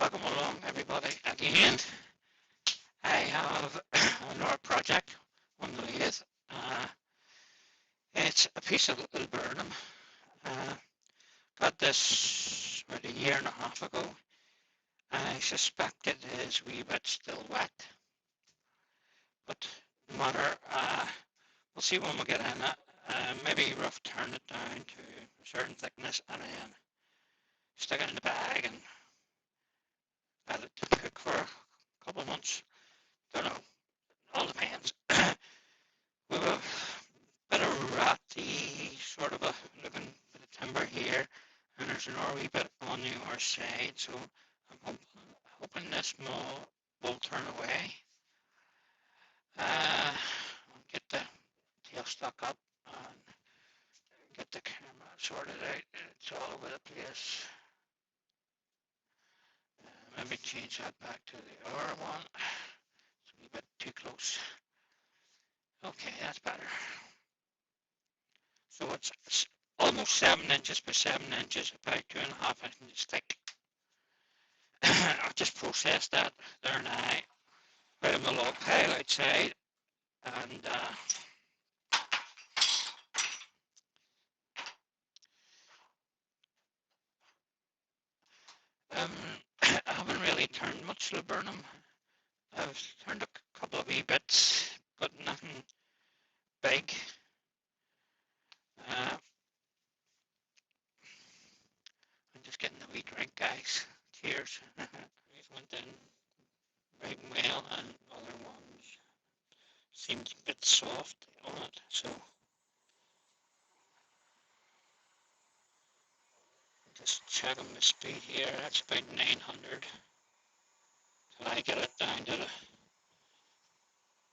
Welcome along, everybody. Again, I have another project on the lathe. It's a piece of laburnum. Uh, got this about a year and a half ago. I suspect it is a wee bit still wet, but no matter, we'll see when we get in it. Maybe rough turn it down to a certain thickness and then stick it in the bag and let it cook for a couple of months. Don't know. All depends. We've a bit of ratty sort of a looking bit of timber here, and there's another wee bit on the other side, so I'm hoping this will turn away. Get the tailstock up and get the camera sorted out. It's all over the place. Maybe change that back to the other one. It's a wee bit too close. Okay, that's better. So it's almost 7 inches by 7 inches, about 2.5 inches thick. I'll just process that there now, right on the log pile outside, and I haven't really turned much laburnum. I've turned a couple of wee bits, but nothing big. I'm just getting a wee drink, guys. Cheers. These went in right well, and other ones seemed a bit soft on it, so just checking the speed here. That's about 900 till I get it down to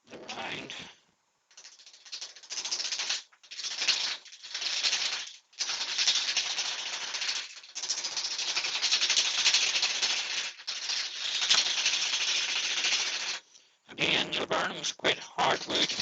the round. Again, laburnum is quite hardwood.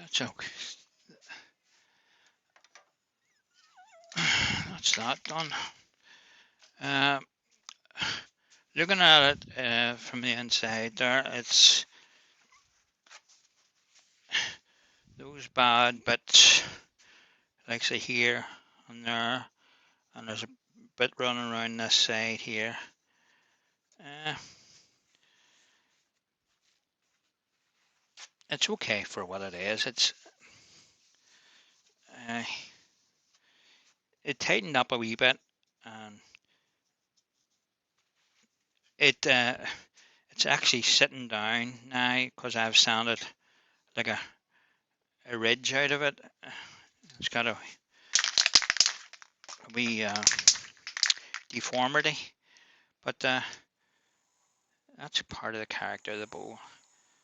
That's okay. That's that done. Looking at it from the inside there, it's those bad bits, like say here and there, and there's a bit running around this side here. It's okay for what it is. Uh, it tightened up a wee bit, and it's actually sitting down now because I've sanded like a ridge out of it. It's got a wee deformity, but that's part of the character of the bowl.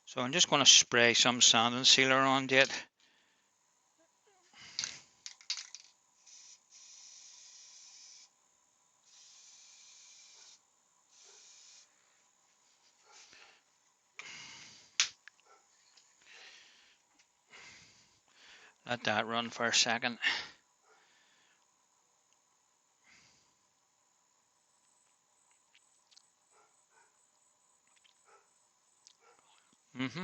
So I'm just going to spray some sanding sealer on it. Let that run for a second. It's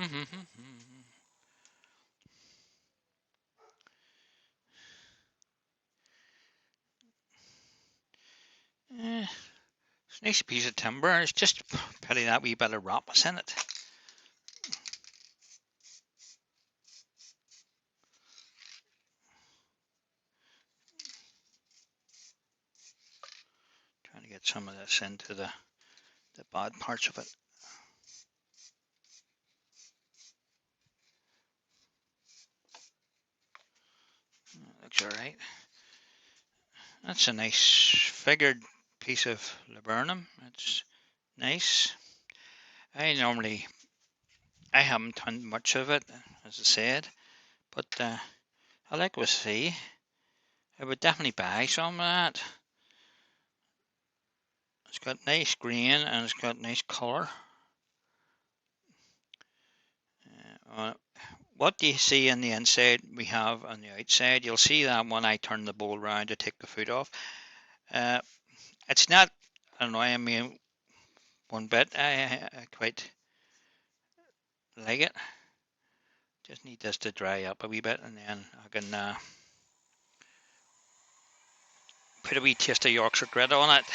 a nice piece of timber. It's just pity that wee bit of rot was in it. Trying to get some of this into the bad parts of it. Looks alright. That's a nice figured piece of laburnum. It's nice. I haven't done much of it, as I said, but I like what I see. I would definitely buy some of that. It's got nice green and it's got nice colour. What do you see on the inside we have on the outside? You'll see that when I turn the bowl around to take the foot off. It's not annoying me one bit. I quite like it. Just need this to dry up a wee bit and then I can put a wee taste of Yorkshire grit on it.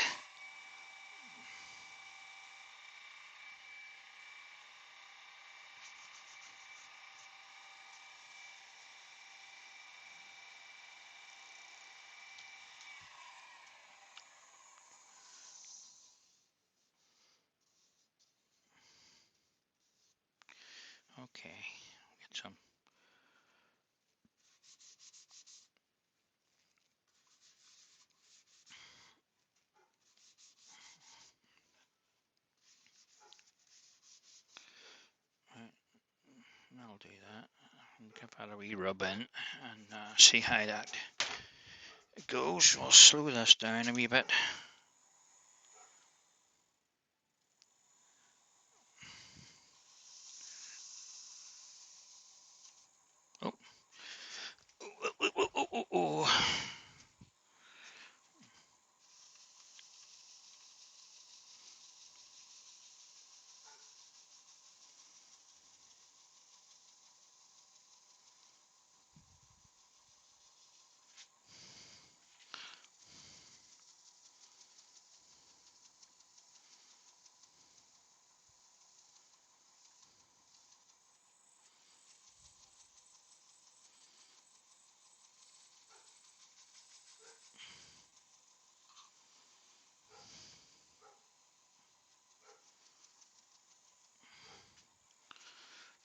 Okay, get some. Right, I'll do that. Give that a wee rub in and see how that goes. We'll slow this down a wee bit. Oh. Oh.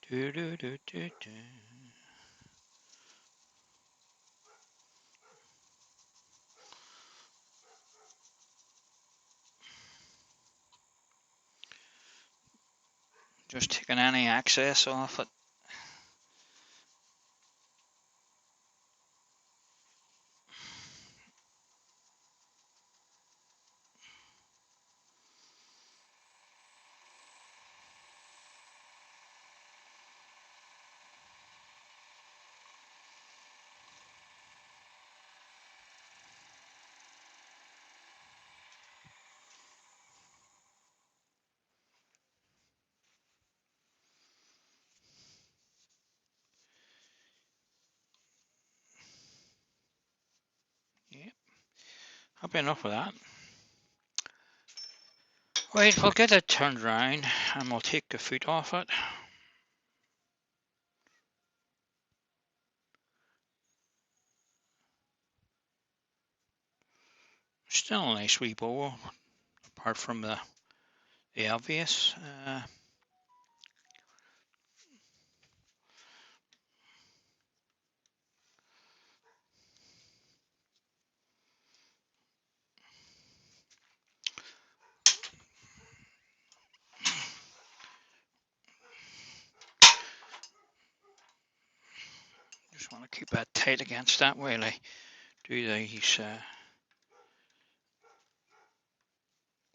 Do, do, do, do, do. Just taking any excess off it. Happy enough with that. Right, we'll get it turned around and we'll take the foot off it. Still a nice wee bowl, apart from the obvious. Just want to keep that tight against that while I do these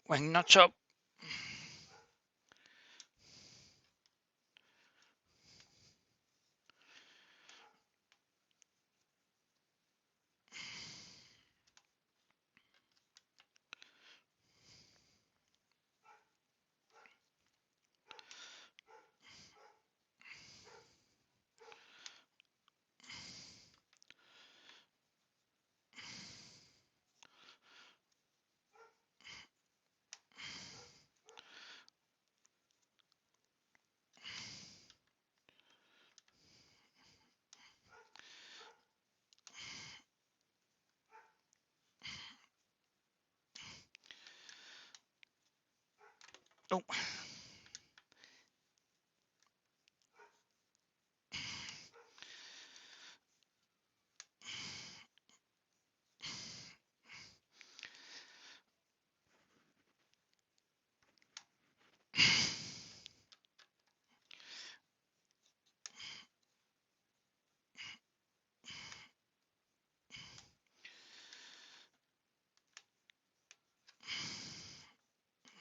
wing nuts up. Oh.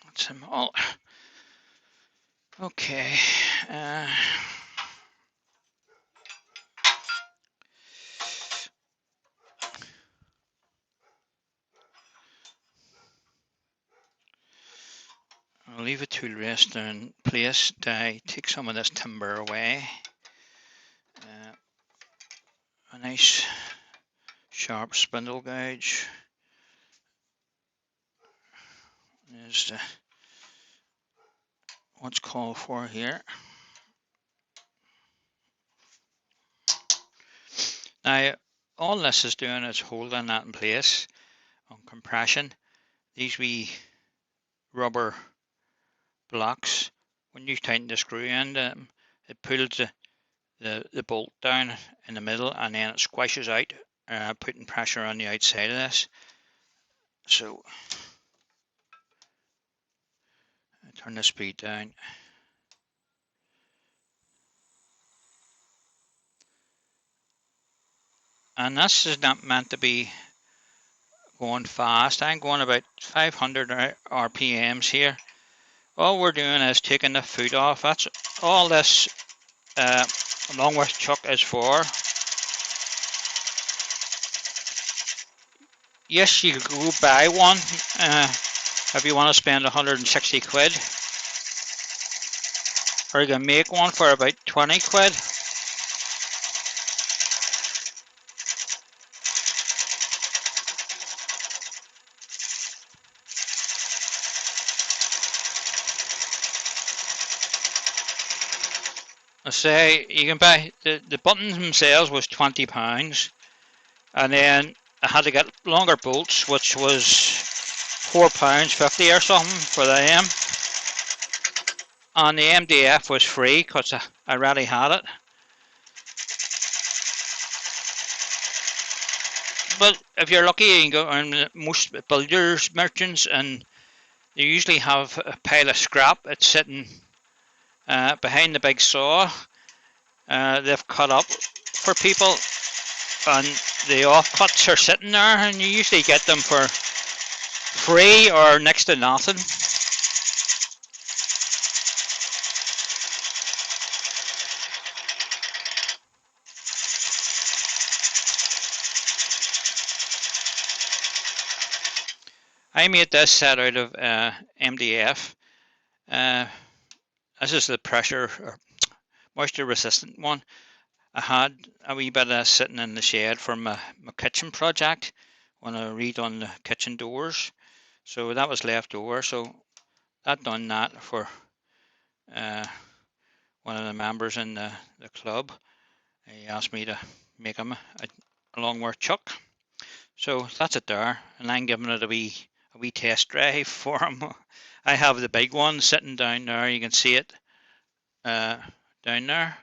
That's them all. Okay. I'll leave it to rest in place. I take some of this timber away. A nice sharp spindle gouge is what's called for here. Now, all this is doing is holding that in place on compression. These wee rubber blocks, when you tighten the screw end, it pulls the bolt down in the middle and then it squishes out, putting pressure on the outside of this. So, I turn the speed down. And this is not meant to be going fast. I'm going about 500 RPMs here. All we're doing is taking the foot off. That's all this long with chuck is for. Yes, you could go buy one if you want to spend 160 quid. Or you can make one for about 20 quid. I say you can buy the buttons themselves was £20, and then I had to get longer bolts, which was £4.50 or something for them. And the MDF was free because I already had it. But if you're lucky, you can go on most builders merchants, and they usually have a pile of scrap. It's sitting behind the big saw. They've cut up for people, and the offcuts are sitting there, and you usually get them for free or next to nothing. I made this set out of MDF. This is the pressure or moisture resistant one. I had a wee bit of this sitting in the shed for my kitchen project, when I redone the kitchen doors. So that was left over. So that done that for uh, one of the members in the club. He asked me to make him a longworth chuck. So that's it there, and I'm giving it a wee test drive for him. I have the big one sitting down there. You can see it down there.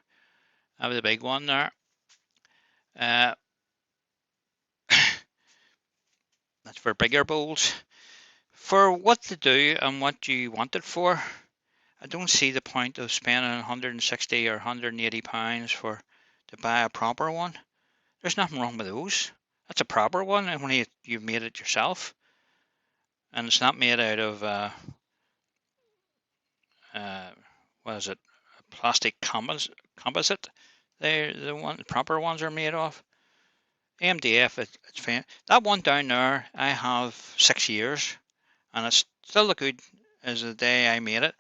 I have the big one there. Uh, that's for bigger bowls. For what to do and what you want it for, I don't see the point of spending 160 or 180 pounds for to buy a proper one. There's nothing wrong with those. That's a proper one, and when you've made it yourself, and it's not made out of uh, what is it, plastic composite. They're the proper ones are made of. MDF, it's fine. That one down there, I have 6 years, and it's still as good as the day I made it.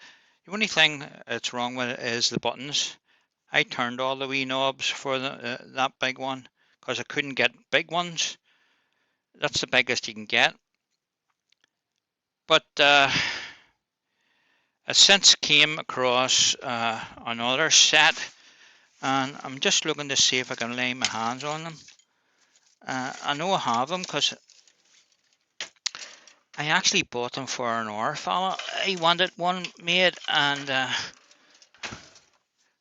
The only thing that's wrong with it is the buttons. I turned all the wee knobs for that big one because I couldn't get big ones. That's the biggest you can get. But I since came across another set, and I'm just looking to see if I can lay my hands on them. I know I have them because I actually bought them for an hour fella. He wanted one made, and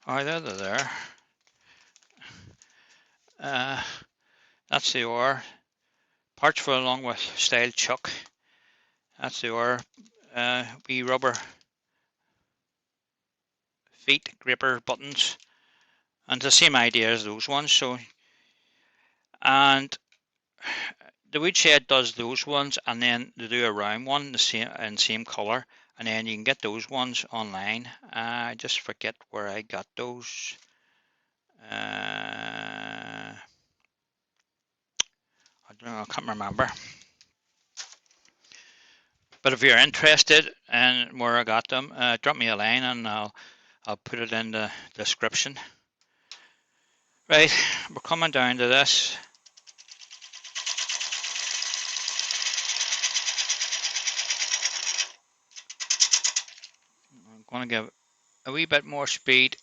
oh, there they're there. That's the oar. Parts for a Longworth style chuck. That's the oar. Wee rubber feet, gripper buttons, and the same idea as those ones. So, and the woodshed does those ones, and then they do a round one the same color, and then you can get those ones online. I just forget where I got those. I don't know, I can't remember. But if you're interested in where I got them, drop me a line and I'll put it in the description. Right, we're coming down to this. I'm going to give a wee bit more speed.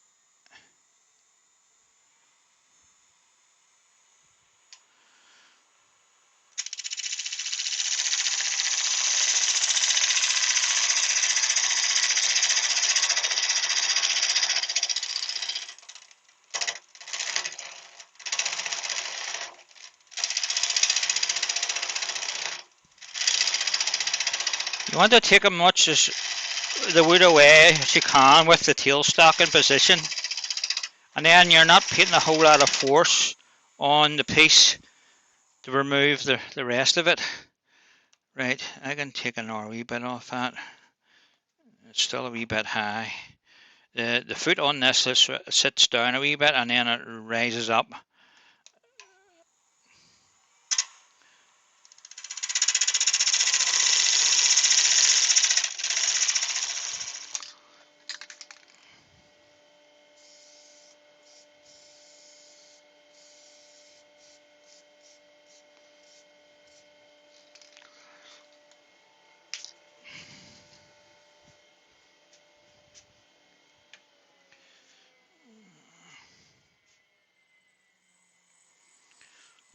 You want to take as much as the wood away as you can with the tailstock in position, and then you're not putting a whole lot of force on the piece to remove the rest of it. Right, I can take another wee bit off that. It's still a wee bit high. The foot on this sits down a wee bit and then it rises up.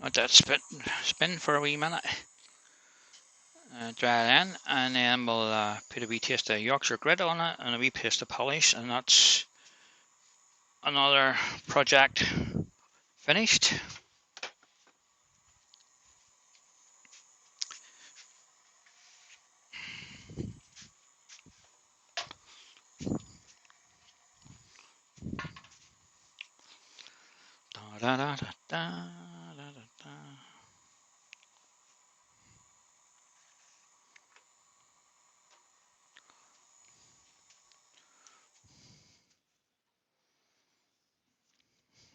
Let that spin for a wee minute. Dry it in, and then we'll put a wee taste of Yorkshire grit on it and a wee taste of polish, and that's another project finished. Da, da, da, da, da.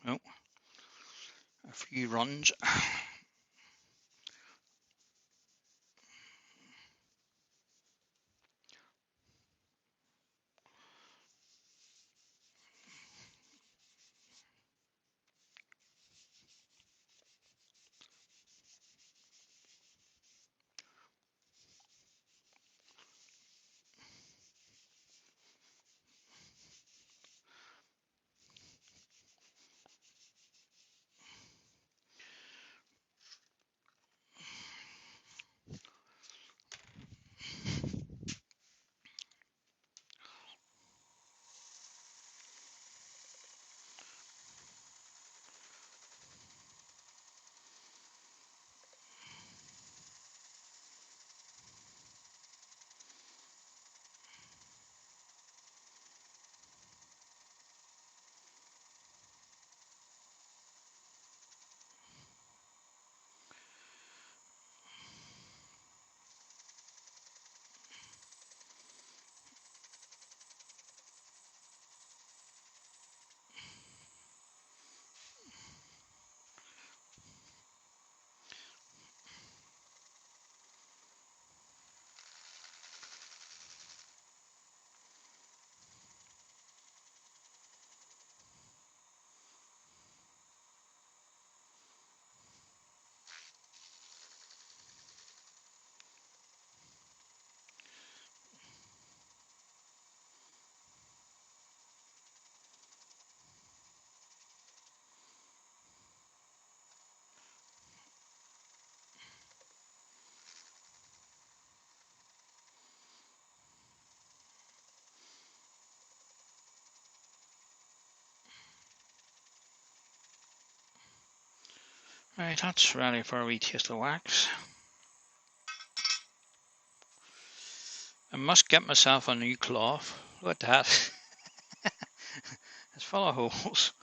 Oh, a few runs. Right, that's ready for a wee taste of wax. I must get myself a new cloth. Look at that. It's full of holes.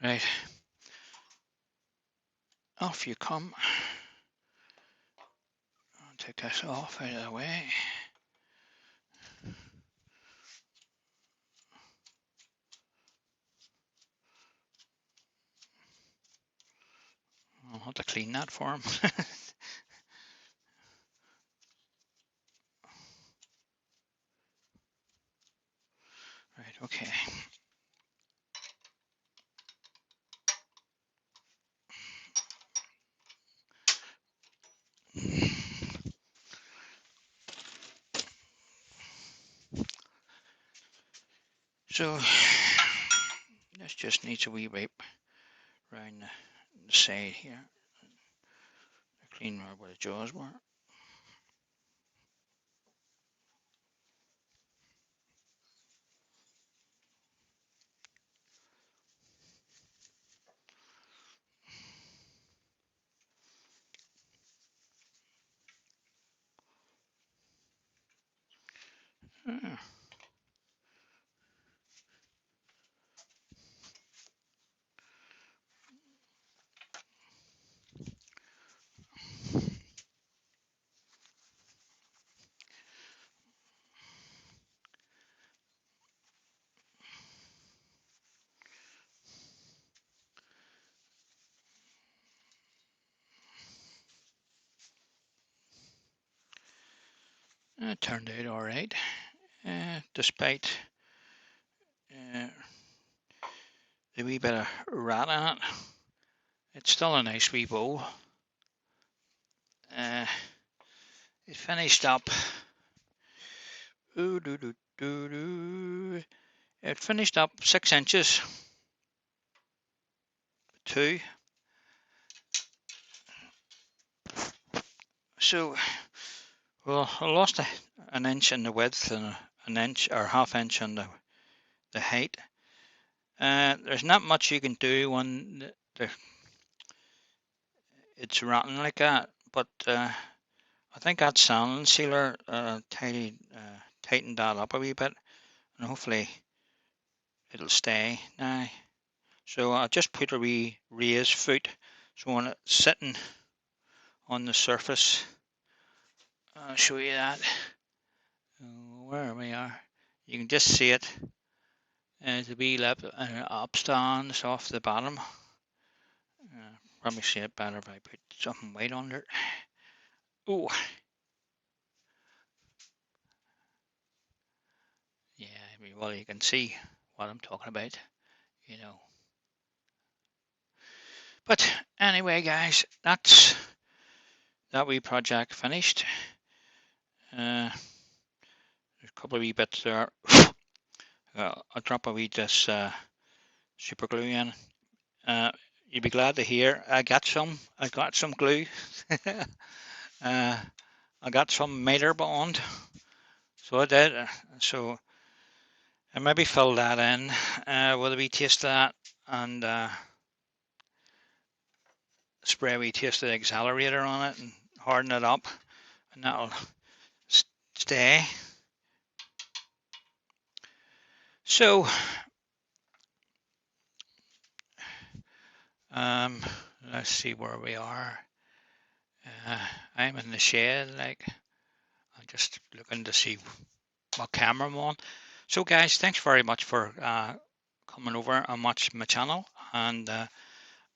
Right, off you come. I'll take this off out of the way. I'll have to clean that for him. Right, okay. So this just needs a wee wipe around the side here. Clean where the jaws were. It turned out all right, despite the wee bit of rat in it. It's still a nice wee bowl. It finished up. It finished up 6 inches. 2. So, well, I lost an inch in the width and an inch or half inch on the height. There's not much you can do when it's rotten like that, but I think that sand sealer tightened that up a wee bit, and hopefully it'll stay now. So I'll just put a wee raised foot, so when it's sitting on the surface, I'll show you that. Where we are, you can just see it. The wee lip upstands off the bottom. Probably see it better if I put something white under it. Oh, yeah, well, you can see what I'm talking about, you know. But anyway, guys, that's that wee project finished. There's a couple of wee bits there. I'll drop a wee this super glue in. You'd be glad to hear I got some glue. I got some miter bond, so I did. So I maybe fill that in with a wee taste of that, and spray a wee taste of the accelerator on it and harden it up, and that'll stay. So let's see where we are. I'm in the shed, like, I'll just looking to see what camera I'm on. So, guys, thanks very much for coming over and watching my channel, and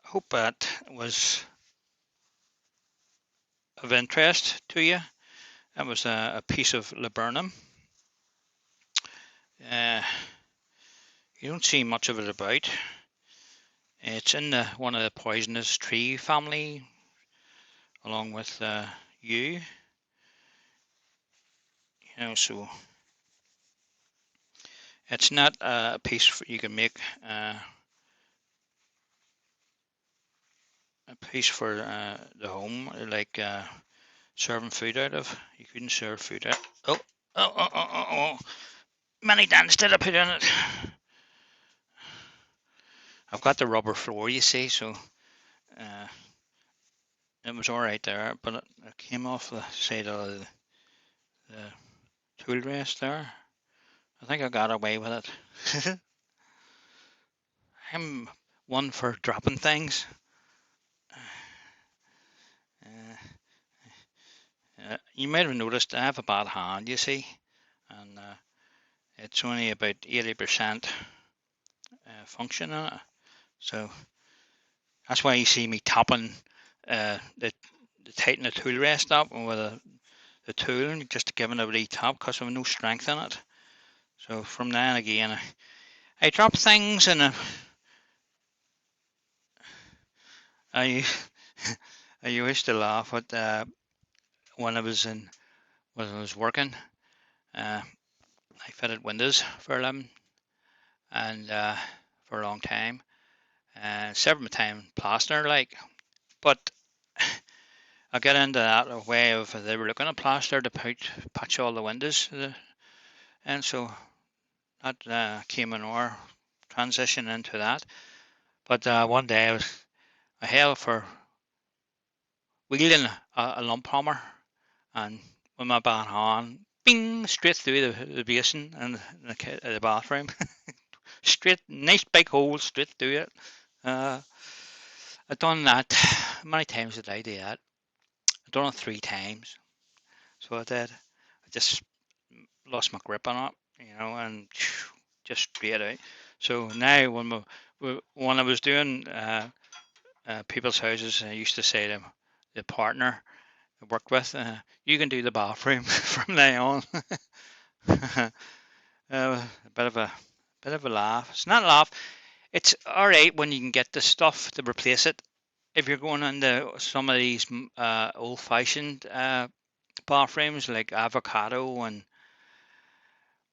hope that was of interest to you. That was a piece of laburnum. You don't see much of it about. It's in one of the poisonous tree family, along with yew. So it's not a piece you can make a piece for the home, like serving food out of. You couldn't serve food out. Oh. Many dents did I put in it? I've got the rubber floor, you see, so it was alright there, but it came off the side of the tool rest there. I think I got away with it. I'm one for dropping things. You might have noticed I have a bad hand, you see, and it's only about 80% functioning in it. So that's why you see me tapping the tighten the tool rest up with the tool, just giving it a wee tap because I have no strength in it. So from now and again, I drop things, and I I used to laugh at when I was working. I fitted windows for a living, and for a long time, several time plaster like, but I got into that way of they were looking at plaster to patch all the windows, and so that came in our transition into that. But one day I held for wheeling a lump hammer, and with my bad hand, bing, straight through the basin and the bathroom. Straight, nice big hole straight through it. I've done that. How many times did I do that? I've done it 3 times. So I did. I just lost my grip on it, and just straight out. So now when I was doing people's houses, I used to say to the partner I worked with, you can do the bathroom from now on. A bit of a laugh. It's not a laugh. It's all right when you can get the stuff to replace it. If you're going into some of these old-fashioned bathrooms like avocado and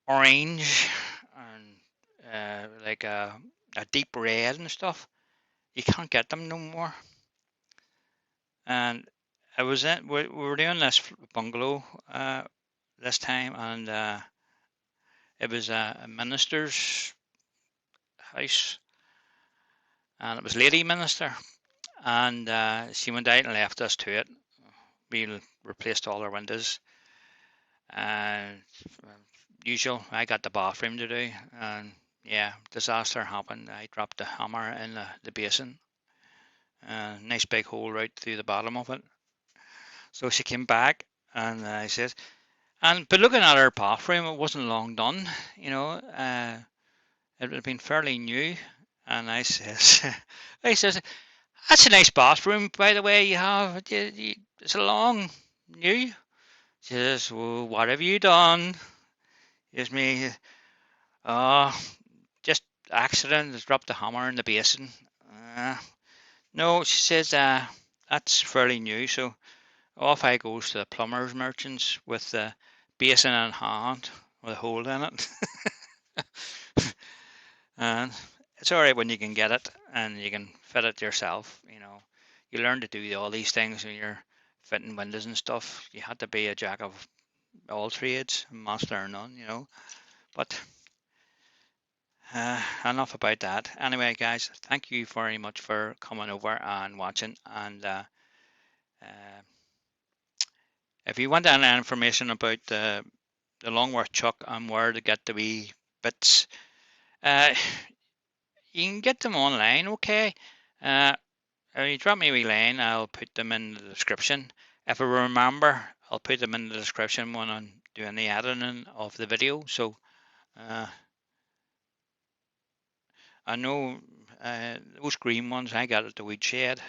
orange and like a deep red and stuff, you can't get them no more. And we were doing this bungalow this time, and it was a minister's house, and it was lady minister, and she went out and left us to it. We replaced all our windows, and usual, I got the bathroom to do, and yeah, disaster happened. I dropped the hammer in the basin, nice big hole right through the bottom of it. So she came back, and I said, but looking at her bathroom, it wasn't long done, it would have been fairly new. And I says, I says, that's a nice bathroom, by the way, you have. It's a long new. She says, well, what have you done? Gives me, oh, just accident, just dropped the hammer in the basin. No, she says, that's fairly new. So off I goes to the plumber's merchants with the basin in hand with a hole in it. And it's all right when you can get it and you can fit it yourself. You learn to do all these things when you're fitting windows and stuff. You had to be a jack of all trades, master of none. But enough about that. Anyway, guys, thank you very much for coming over and watching. And if you want any information about the Longworth chuck and where to get the wee bits, you can get them online, okay? If you drop me a wee line, I'll put them in the description. If I remember, I'll put them in the description when I'm doing the editing of the video. So I know those green ones I got at the weed shed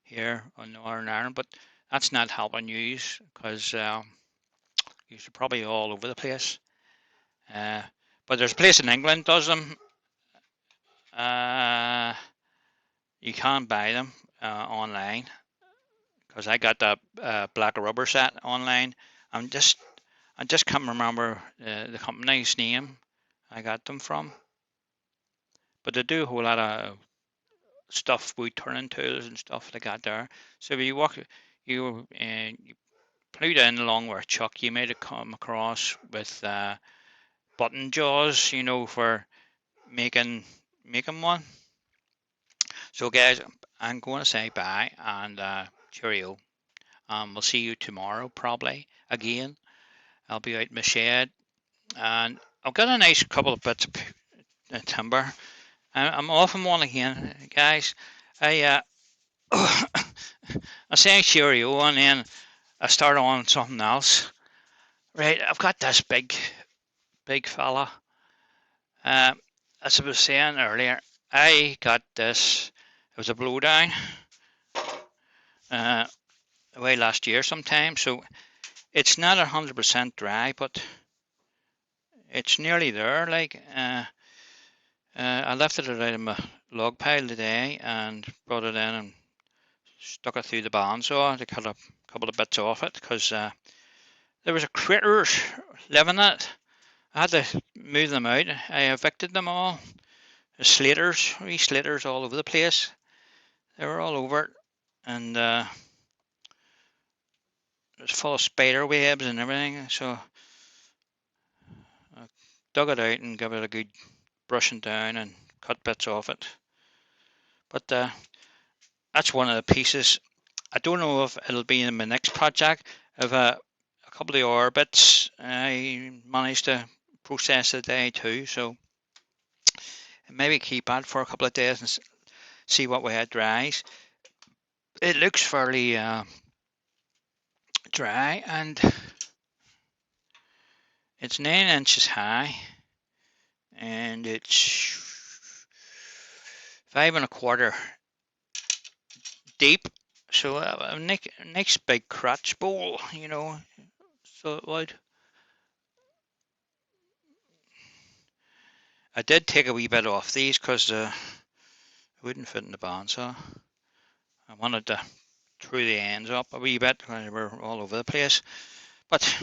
here on Northern Ireland, but that's not helping you because you're probably all over the place. But there's a place in England does them. You can buy them online because I got that black rubber set online. I just can't remember the company's name I got them from, but they do a whole lot of stuff with turning tools and stuff like that there. So if you walk, you put in along where Chuck, you might have come across with button jaws, for making one. So guys, I'm going to say bye and cheerio. We'll see you tomorrow probably again. I'll be out in my shed and I've got a nice couple of bits of timber. I'm off on one again, guys. I I say cheerio and then I start on something else. Right, I've got this big fella. As I was saying earlier, I got this. It was a blowdown away last year sometime, so it's not 100% dry, but it's nearly there. Like I lifted it out of my log pile today and brought it in and stuck it through the bandsaw to cut a couple of bits off it because there was a critters living in it. I had to move them out. I evicted them all. Slaters, wee slaters all over the place. They were all over it, and it was full of spider webs and everything. So I dug it out and gave it a good brushing down and cut bits off it. But that's one of the pieces. I don't know if it'll be in my next project. If a couple of the other bits I managed to process today too, so maybe keep that for a couple of days and see what way it dries. It looks fairly dry and it's 9 inches high and it's 5 1/4 deep, so a nice big crotch bowl, so it would. I did take a wee bit off these because it wouldn't fit in the bandsaw. I wanted to throw the ends up a wee bit because they were all over the place. But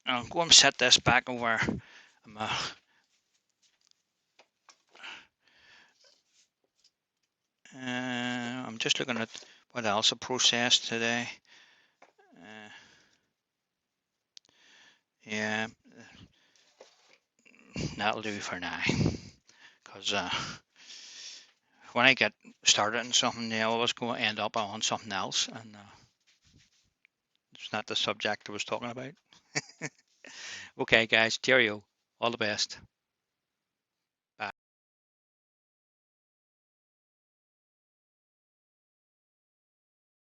I'll go and set this back over my I'm just looking at what else I processed today. Yeah, that'll do for now. Because when I get started on something, they always go end up on something else, and it's not the subject I was talking about. Okay, guys, cheerio. All the best.